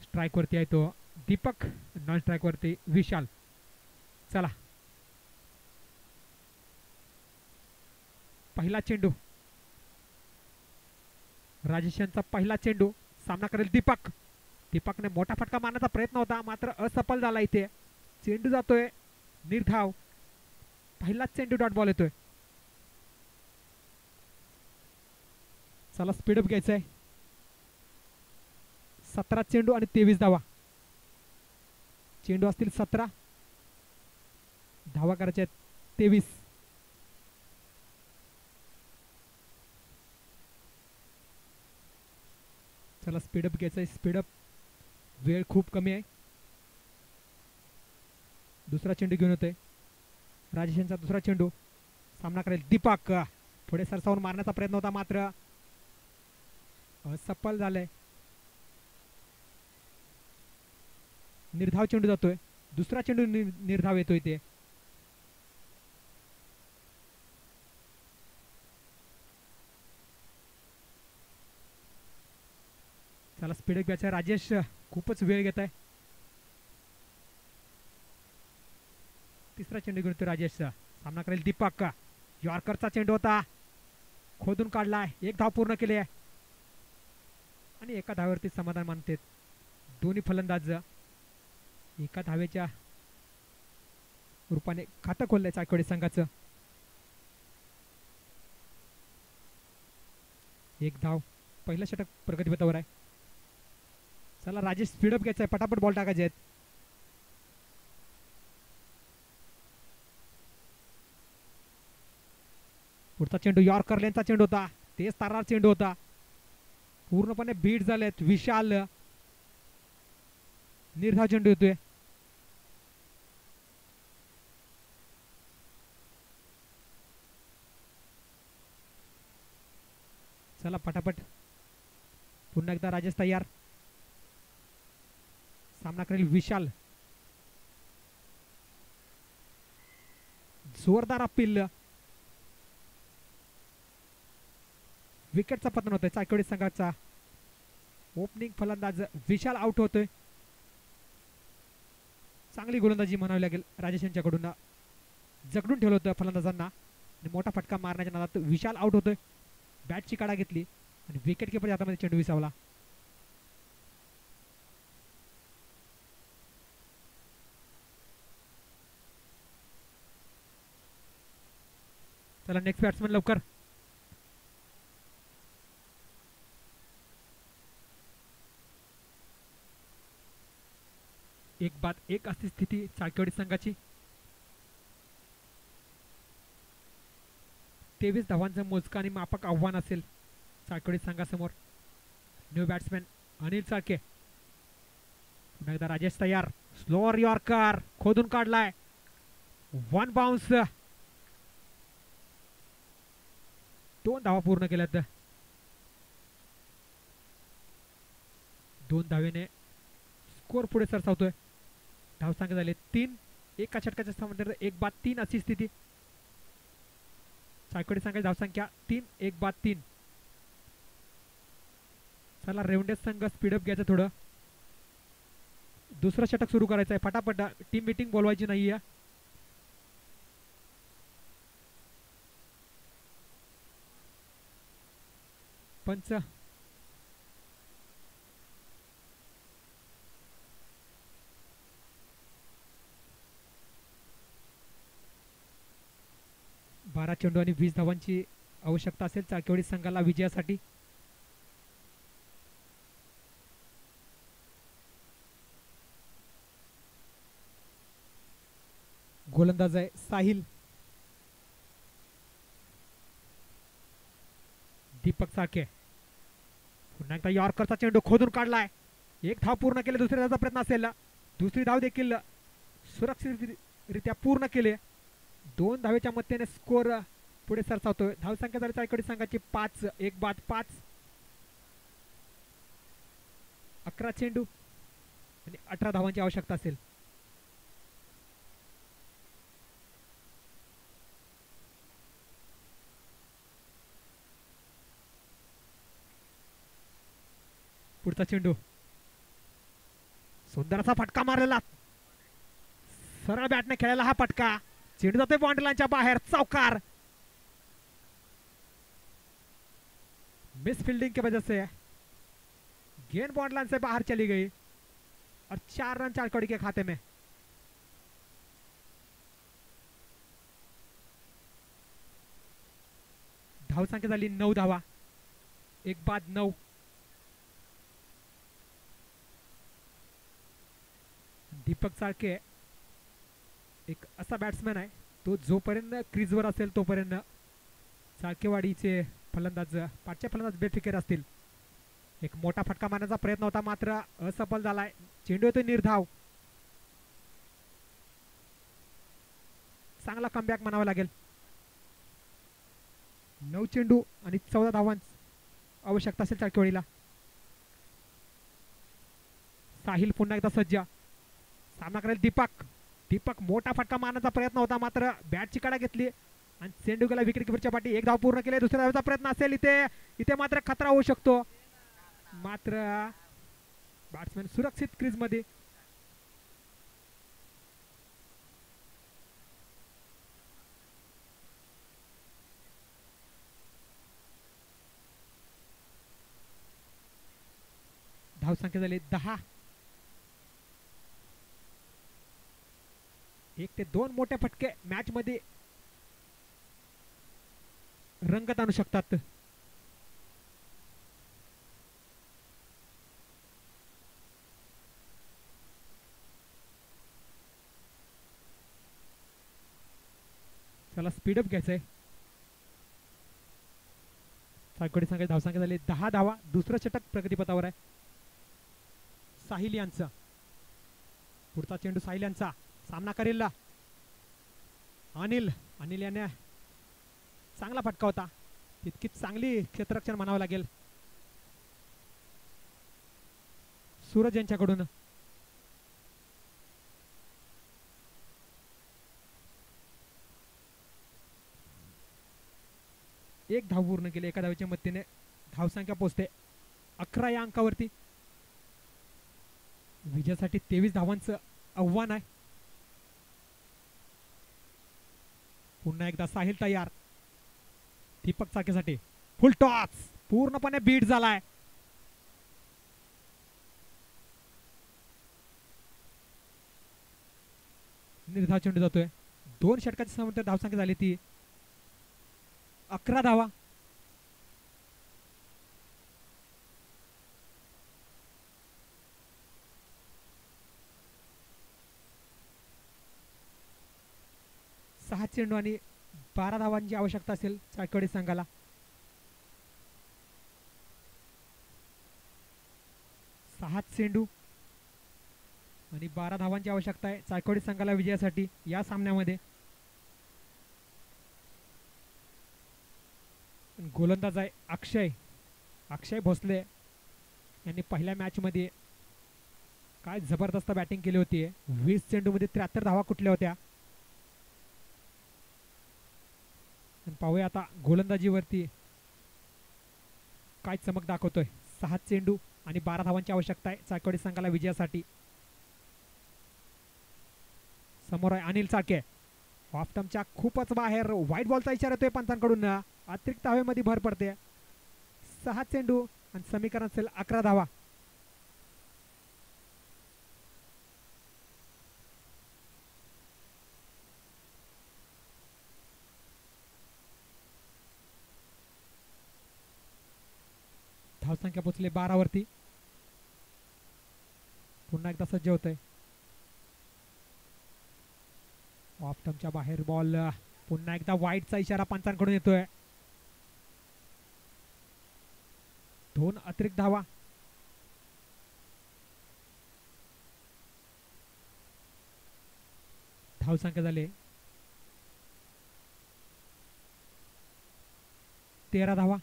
Strike वरती आहे तो दीपक, नॉन स्ट्राइक वरती विशाल. चला पहिला चेंडू, राजेश यांचा पहिला चेंडू, सामना करेल दीपक. दीपकने मोठा फटका मारण्याचा प्रयत्न होता मात्र असफल झाला. इथे चेंडू जातोय निर्धाव. पहिलाच चेंडू डॉट बॉल येतोय. चला स्पीडअप घ्यायचा आहे. 17 चेंडू आणि 23 धावा. चेंडू असतील 17, धावा करायच्या आहेत 23. चला स्पीडअप घ्यायचं आहे. स्पीडअप, वेळ खूप कमी आहे. दुसरा चेंडू घेऊन होते राजेश यांचा. दुसरा चेंडू, सामना करेल दीपक. पुढे सरसावून मारण्याचा प्रयत्न होता मात्र असफल झालंय. निर्धाव चेंडू जातोय. दुसरा चेंडू निर्धाव येतोय. ते चला स्पीड घ्यायचा. राजेश खूपच वेळ घेत आहे. तिसरा चेंडू घेऊन राजेश. सामना करेल दीपक. यॉर्करचा चेंडू होता, खोदून काढलाय. एक धाव पूर्ण केली आहे आणि एका धावेवरती समाधान मानते दोन्ही फलंदाज. एका धावेच्या रूपाने खातं खोललंय चायकोडी संघाचं. एक धाव, पहिलं षटक प्रगतीपथावर आहे. चला राजेश स्पीडअप घ्यायचा आहे, पटापट बॉल टाकायचे आहेत. पुढचा चेंडू यॉर्कर लेनचा चेंडू होता, तेच तारार चेंडू होता. पूर्णपणे बीट झालेत. विशाल निर्धाव चेंडू येतोय. चला पटापट, पुन्हा एकदा राजेश तयार. सामना करेल विशाल. जोरदार अपील. विकेटचा पतन होतोय चायकोडी संघाचा. ओपनिंग फलंदाज विशाल आउट होतोय. चांगली गोलंदाजी म्हणावी लागेल राजेश यांच्याकडून. जगडून ठेवलं होतं फलंदाजांना आणि मोठा फटका मारण्याच्या नादात विशाल आउट होतोय. बॅटची काढा घेतली आणि विकेट किपर हातामध्ये चेंडू विसावला. चला नेक्स्ट बॅट्समन लवकर. एक बाद एक अशी स्थिती चायकोडी संघाची. 23 धावांचं मोजकं आणि मापक आव्हान असेल चायकोडी संघासमोर. New batsman Anil Chalke. पुन्हा एकदा राजेश तयार. स्लोअर यॉर्कर खोदून काढलाय. One bounce. 2 धावा पूर्ण केल्यात. 2 धावेने स्कोर पुढे सरसावतोय. धावसंख्या झाले 3. एका षटकाच्या समांतर 1 बाद 3 अशी स्थिती. चायकोडी संघाची धावसंख्या 3, 1 बाद 3. चला रेवंडे संघ स्पीडअप घ्यायचं थोडं. दुसरं षटक सुरू करायचं आहे फटाफट. टीम मीटिंग बोलवायची नाहीये. पंच बारा चेंडू आणि 20 धावांची आवश्यकता असेल चायकोडी संघाला विजयासाठी. गोलंदाज आहे साहिल. दीपक साळके. पुन्हा एकदा यॉर्करचा चेंडू खोदून काढलाय. 1 धाव पूर्ण केले. दुसऱ्या धावचा प्रयत्न असेल. दुसरी धाव देखील सुरक्षितरित्या पूर्ण केले. 2 धावेच्या मत्तेने स्कोर पुढे सरसावतोय. धावसंख्या झाली चायकोडी संघाची 5, 1 बाद 5. 11 चेंडू आणि 18 धावांची आवश्यकता असेल. पुढचा चेंडू सुंदर असा फटका मारलेला, सरळ बॅटने खेळायला हा फटका, चेंडू जातोय बाउंड्री लाईनच्या बाहेर, चौकार. मिस फील्डिंग की वजह से गेंद बाउंड्री लाइन से बाहर चली गई और 4 रन 4 कड़ी के खाते में. धाव संख्या झाली 9 धावा, 1 बाद 9. दीपक चाळके एक असा बॅट्समॅन आहे, तो जोपर्यंत क्रीजवर असेल तोपर्यंत चाळकेवाडीचे फलंदाज पाठचे फलंदाज बेफिकीर असतील. एक मोठा फटका मारण्याचा प्रयत्न होता मात्र असफल झालाय. चेंडू येतोय निर्धाव, चांगला कमबॅक म्हणावा लागेल. 9 चेंडू आणि 14 धावांची आवश्यकता असेल चाळकेवाडीला. साहिल पुन्हा एकदा सज्ज, सामना करेल दीपक. दीपक मोठा फटका मारण्याचा प्रयत्न होता मात्र बॅटची कडा घेतली आणि चेंडू गेला विकेट किपरच्या पाठी. 1 धाव पूर्ण केले, दुसऱ्या धावाचा प्रयत्न असेल इथे. इथे मात्र खतरा होऊ शकतो, मात्र बॅट्समॅन सुरक्षित क्रीज मध्ये. धाव संख्या झाली 10. 1 ते 2 मोठे फटके मॅच मध्ये रंगत आणू शकतात. चला स्पीडअप घ्यायचंय. चाळकेवाडी संघाची धाव संख्या झाली 10 धावा. दुसरं षटक प्रगतीपथावर आहे साहिल यांचा. पुढचा चेंडू साहिल यांचा, सामना करेल अनिल. अनिल याने चांगला फटका होता, तितकीच चांगली क्षेत्ररक्षण म्हणावं लागेल सूरज यांच्याकडून. एक धाव पूर्ण केली, एका धावेच्या मदतीने धावसंख्या पोहोचते 11 या अंकावरती. विजयासाठी 23 धावांचं आव्हान आहे. पुन्हा एकदा साहिल तयार. दीपक चाळकेसाठी फुल टॉस, पूर्णपणे बीट झालाय. निर्धाव चेंडू जातोय. 2 षटकाची समांतर धावसंख्या झाली ती 11 धावा. सहा चेंडू आणि 12 धावांची आवश्यकता असेल चाळकेवाडी संघाला. सहा चेंडू आणि 12 धावांची आवश्यकता आहे चाळकेवाडी संघाला विजयासाठी या सामन्यामध्ये. गोलंदाज आहे अक्षय भोसले यांनी पहिल्या मॅच मध्ये काय जबरदस्त बॅटिंग केली होती. 20 चेंडू मध्ये 73 धावा कुठल्या होत्या. पाहूया आता गोलंदाजीवरती काय चमक दाखवतोय. 6 चेंडू आणि 12 धावांची आवश्यकता आहे चाळकेवाडी संघाला विजयासाठी. समोर आहे अनिल चाळके. ऑफ स्टंपच्या खूपच बाहेर, व्हाईट बॉलचा इशारा येतोय पंचांकडून. अतिरिक्त हवेमध्ये भर पडते. 6 चेंडू आणि समीकरण असेल 11 धावा. धावसंख्या पोहोचले 12 वरती. पुन्हा एकदा सज्ज होतोय. ऑफ स्टंपच्या बाहेर बॉल. पुन्हा एकदा व्हाईटचा इशारा पंचांकडून येतोय. 2 अतिरिक्त धावा. धावसंख्या झाले 13 धावा.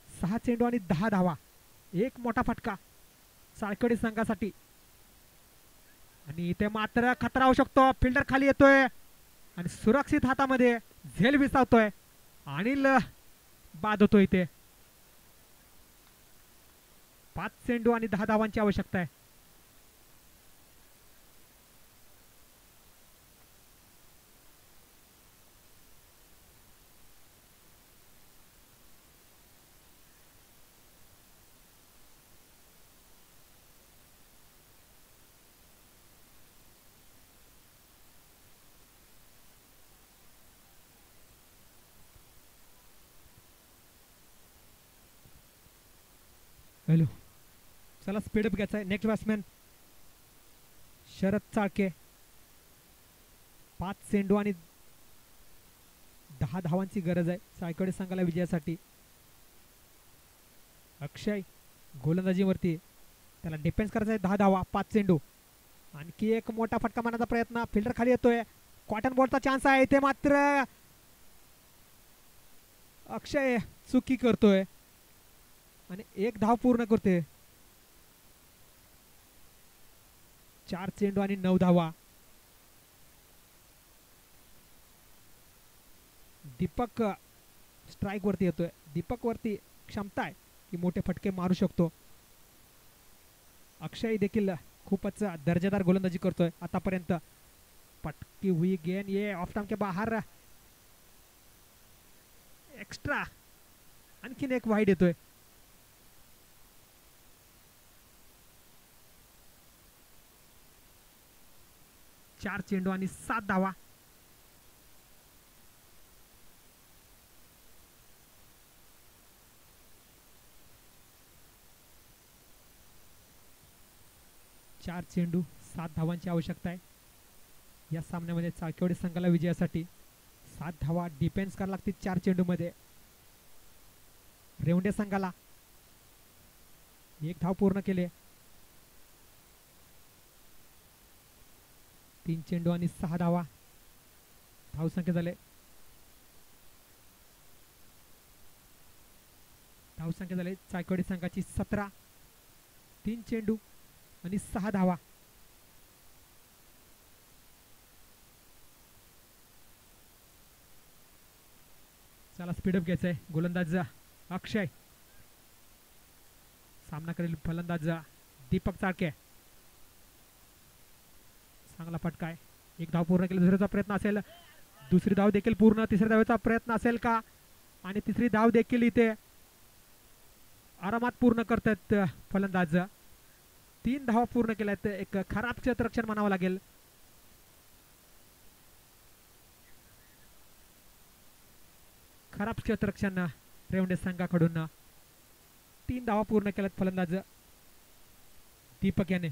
6 चेंडू आणि 10 धावा. एक मोठा फटका चाळकेवाडी संघासाठी आणि इथे मात्र खतरा होऊ शकतो. फिल्डर खाली येतोय आणि सुरक्षित हातामध्ये झेल विसावतोय. अनिल बाद होतो इथे. 5 चेंडू आणि 10 धावांची आवश्यकता आहे. हॅलो, चला स्पीडअप घ्यायचा आहे. Next batsman Sharad Chalke. 5 चेंडू आणि 10 धावांची गरज आहे चाळकेवाडी संघाला विजयासाठी. अक्षय गोलंदाजीवरती, त्याला डिफेन्स करायचा आहे. 10 धावा, 5 चेंडू. आणखी एक मोठा फटका मारण्याचा प्रयत्न. फिल्डर खाली येतोय. कॉटन बॉलचा चान्स आहे इथे, मात्र अक्षय चुकी करतोय आणि 1 धाव पूर्ण करते. 4 चेंडू आणि 9 धावा. दीपक स्ट्राइक वरती येतोय. दीपक वरती क्षमता आहे की मोठे फटके मारू शकतो. अक्षय देखील खूपच दर्जेदार गोलंदाजी करतोय आतापर्यंत. पटकी हुई गेंद, ये ऑफ स्टंप के बाहर. एक्स्ट्रा आणखीन एक वाईड येतोय. चार चेंडू आणि 7 धावा. चार चेंडू 7 धावांची आवश्यकता आहे या सामन्यामध्ये चाळकेवाडी संघाला विजयासाठी. 7 धावा डिफेन्स करायला लागतील 4 चेंडू मध्ये. रेवंडे संघाला 1 धाव पूर्ण केले. 3 चेंडू आणि 6 धावा. धावसंख्या झाले चाळकेवाडी संघाची 17. 3 चेंडू आणि 6 धावा. चला स्पीडअप घ्यायचंय. गोलंदाज अक्षय, सामना करेल फलंदाज दीपक चाळके. चांगला फटका आहे. 1 धाव पूर्ण केली. दुसऱ्याचा प्रयत्न असेल. दुसरी धाव देखील पूर्ण. तिसऱ्या धावेचा प्रयत्न असेल का? आणि तिसरी धाव देखील इथे आरामात पूर्ण करतात फलंदाज. 3 धावा पूर्ण केल्यात. एक खराब क्षेत्ररक्षण म्हणावं लागेल. खराब क्षेत्ररक्षण रेवंडे संघाकडून. 3 धावा पूर्ण केल्यात फलंदाज दीपक याने.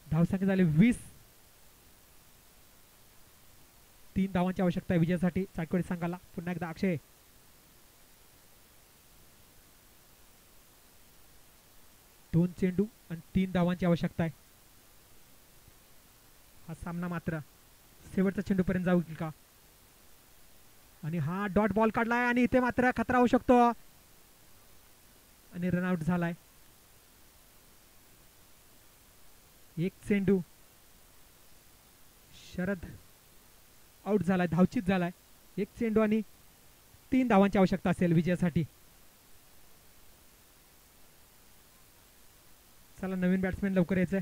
धावसंख्या झाली 20. 3 धावांची आवश्यकता आहे विजयासाठी चाळकेवाडी संघाला. पुन्हा एकदा अक्षय. 2 चेंडू आणि 3 धावांची आवश्यकता आहे. हा सामना मात्र शेवटच्या चेंडूपर्यंत जाऊ का? आणि हा डॉट बॉल काढलाय आणि इथे मात्र खतरा होऊ शकतो आणि रनआउट झालाय. 1 चेंडू. शरद आउट झालाय, धावचित झालाय. 1 चेंडू आणि 3 धावांची आवश्यकता असेल विजयासाठी. चला नवीन बॅट्समॅन लवकर यायचंय.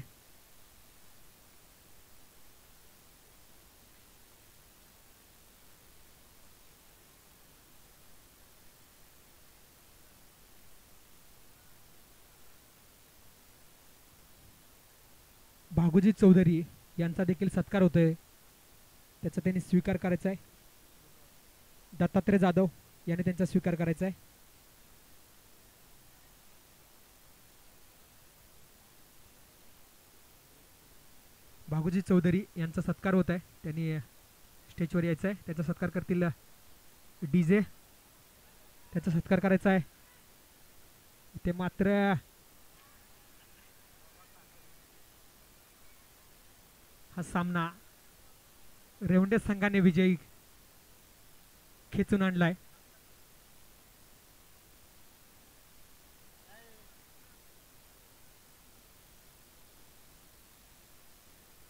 भागुजी चौधरी यांचा देखील सत्कार होतोय, त्याचा त्यांनी स्वीकार करायचा आहे. दत्तात्रय जाधव यांनी त्यांचा स्वीकार करायचा आहे. भागुजी चौधरी यांचा सत्कार होत आहे, त्यांनी स्टेजवर यायचं आहे. त्याचा सत्कार करतील डीजे, त्याचा सत्कार करायचा आहे. ते मात्र हा सामना रेवंडे संघाने विजयी खेचून आणलाय.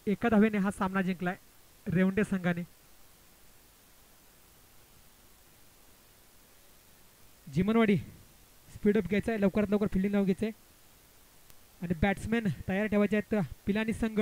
एका धावेने हा सामना जिंकलाय. रेवंडे संघाने. जिमनवाडी स्पीडअप घ्यायचा आहे, लवकरात लवकर फिल्डिंग लावून घ्यायचं आहे आणि बॅट्समॅन तयार ठेवायचे आहेत. पिलानी संघ